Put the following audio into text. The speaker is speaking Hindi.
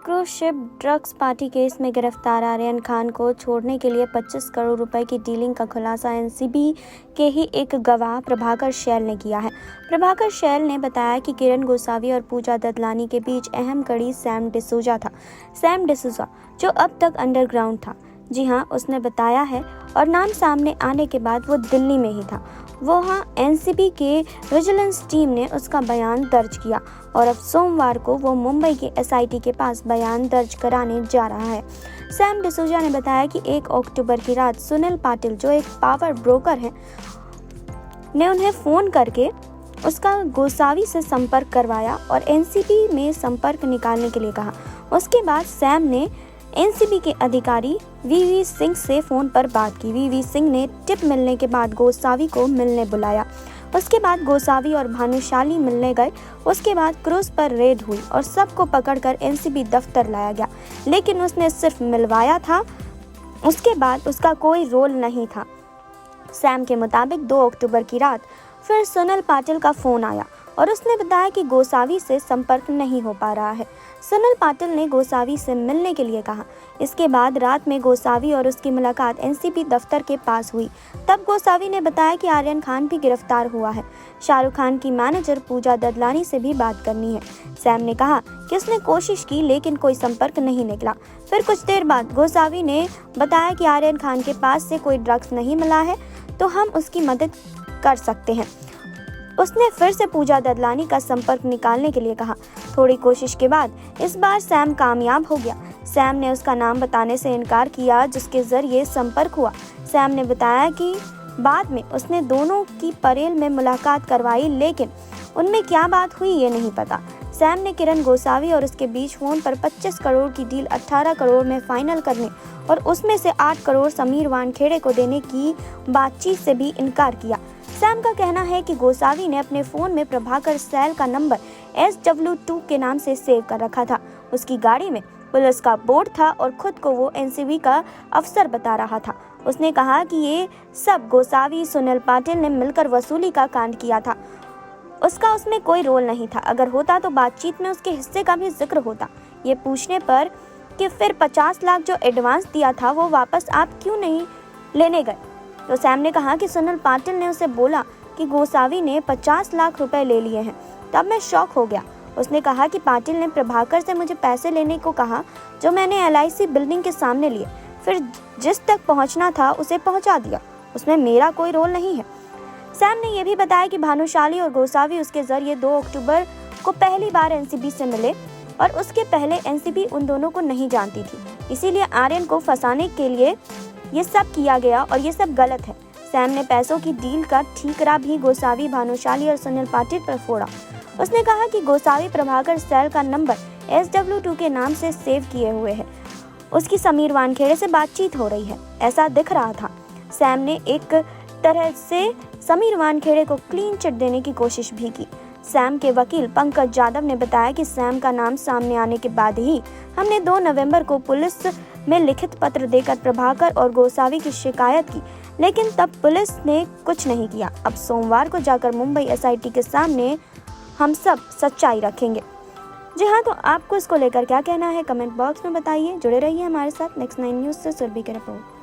Cruise ship drugs party case में गिरफ्तार आर्यन खान को छोड़ने के लिए 25 करोड़ रुपए की डीलिंग का खुलासा एनसीबी के ही एक गवाह प्रभाकर शैल ने किया है। प्रभाकर शैल ने बताया कि किरण गोसावी और पूजा ददलानी के बीच अहम कड़ी सैम डिसूजा था। सैम डिसूजा जो अब तक अंडरग्राउंड था। जी हाँ, उसने बताया है और नाम सामने आने के बाद वो दिल्ली में ही था। वहाँ एनसीबी के विजिलेंस टीम ने उसका बयान दर्ज किया और अब सोमवार को वो मुंबई के एसआईटी के पास बयान दर्ज कराने जा रहा है। सैम डिसूजा ने बताया कि 1 अक्टूबर की रात सुनील पाटिल जो एक पावर ब्रोकर है ने उन्हें फ़ोन करके उसका गोसावी से संपर्क करवाया और एनसीबी में संपर्क निकालने के लिए कहा। उसके बाद सैम ने एनसीबी के अधिकारी वीवी सिंह से फ़ोन पर बात की। वीवी सिंह ने टिप मिलने के बाद गोसावी को मिलने बुलाया। उसके बाद गोसावी और भानुशाली मिलने गए। उसके बाद क्रूज पर रेड हुई और सबको पकड़कर एनसीबी दफ्तर लाया गया, लेकिन उसने सिर्फ मिलवाया था। उसके बाद उसका कोई रोल नहीं था। सैम के मुताबिक 2 अक्टूबर की रात फिर सुनील पाटिल का फ़ोन आया और उसने बताया कि गोसावी से संपर्क नहीं हो पा रहा है। सुनील पाटिल ने गोसावी से मिलने के लिए कहा। इसके बाद रात में गोसावी और उसकी मुलाकात एनसीबी दफ्तर के पास हुई। तब गोसावी ने बताया कि आर्यन खान भी गिरफ्तार हुआ है। शाहरुख खान की मैनेजर पूजा ददलानी से भी बात करनी है। सैम ने कहा कि उसने कोशिश की लेकिन कोई संपर्क नहीं निकला। फिर कुछ देर बाद गोसावी ने बताया कि आर्यन खान के पास से कोई ड्रग्स नहीं मिला है तो हम उसकी मदद कर सकते हैं। उसने फिर से पूजा ददलानी का संपर्क निकालने के लिए कहा। थोड़ी कोशिश के बाद इस बार सैम कामयाब हो गया। सैम ने उसका नाम बताने से इनकार किया जिसके जरिए संपर्क हुआ। सैम ने बताया कि बाद में उसने दोनों की परेल में मुलाकात करवाई, लेकिन उनमें क्या बात हुई ये नहीं पता। सैम ने किरण गोसावी और उसके बीच फ़ोन पर 25 करोड़ की डील 18 करोड़ में फाइनल करने और उसमें से 8 करोड़ समीर वानखेड़े को देने की बातचीत से भी इनकार किया। सैम का कहना है कि गोसावी ने अपने फ़ोन में प्रभाकर शैल का नंबर SW2 के नाम से सेव कर रखा था। उसकी गाड़ी में पुलिस का बोर्ड था और खुद को वो एनसीबी का अफसर बता रहा था। उसने कहा कि ये सब गोसावी सुनील पाटिल ने मिलकर वसूली का कांड किया था। उसका उसमें कोई रोल नहीं था। अगर होता तो बातचीत में उसके हिस्से का भी जिक्र होता। ये पूछने पर कि फिर 50 लाख जो एडवांस दिया था वो वापस आप क्यों नहीं लेने गए, तो सैम ने कहा कि सुनील पाटिल ने उसे बोला कि गोसावी ने 50 लाख रुपए ले लिए हैं। तब मैं शॉक हो गया। उसने कहा कि पाटिल ने प्रभाकर से मुझे पैसे लेने को कहा जो मैंने LIC बिल्डिंग के सामने लिए, फिर जिस तक पहुंचना था उसे पहुंचा दिया। उसमें मेरा कोई रोल नहीं है। सैम ने यह भी बताया कि भानुशाली और गोसावी उसके जरिए 2 अक्टूबर को पहली बार एनसीबी से मिले और उसके पहले एनसीबी उन दोनों को नहीं जानती थी। इसीलिए आर्यन को फंसाने के लिए ये सब किया गया और ये सब गलत है। सैम ने पैसों की डील का ठीकरा भी गोसावी, भानुशाली और सुनील पाटिल पर फोड़ा। उसने कहा कि गोसावी प्रभाकर शैल का नंबर SW2 के नाम से सेव किए हुए है। उसकी समीर वानखेड़े से बातचीत हो रही है, ऐसा दिख रहा था। सैम ने एक तरह से समीर वानखेड़े को क्लीन चिट देने की कोशिश भी की। सैम के वकील पंकज यादव ने बताया कि सैम का नाम सामने आने के बाद ही हमने 2 नवंबर को पुलिस में लिखित पत्र देकर प्रभाकर और गोसावी की शिकायत की, लेकिन तब पुलिस ने कुछ नहीं किया। अब सोमवार को जाकर मुंबई एसआईटी के सामने हम सब सच्चाई रखेंगे। जी हाँ, तो आपको इसको लेकर क्या कहना है कमेंट बॉक्स में बताइए। जुड़े रहिए हमारे साथ। नेक्स्ट 9 न्यूज़ से सुरभि की रिपोर्ट।